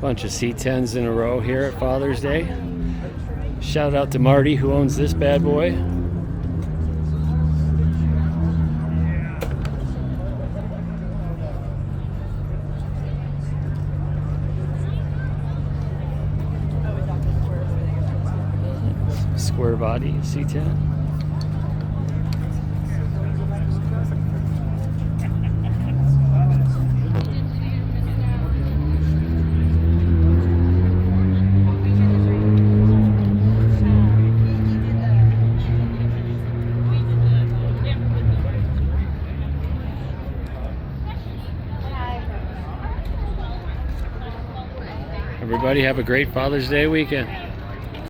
Bunch of C10s in a row here at Father's Day. Shout out to Marty who owns this bad boy. Square body C10. Everybody have a great Father's Day weekend.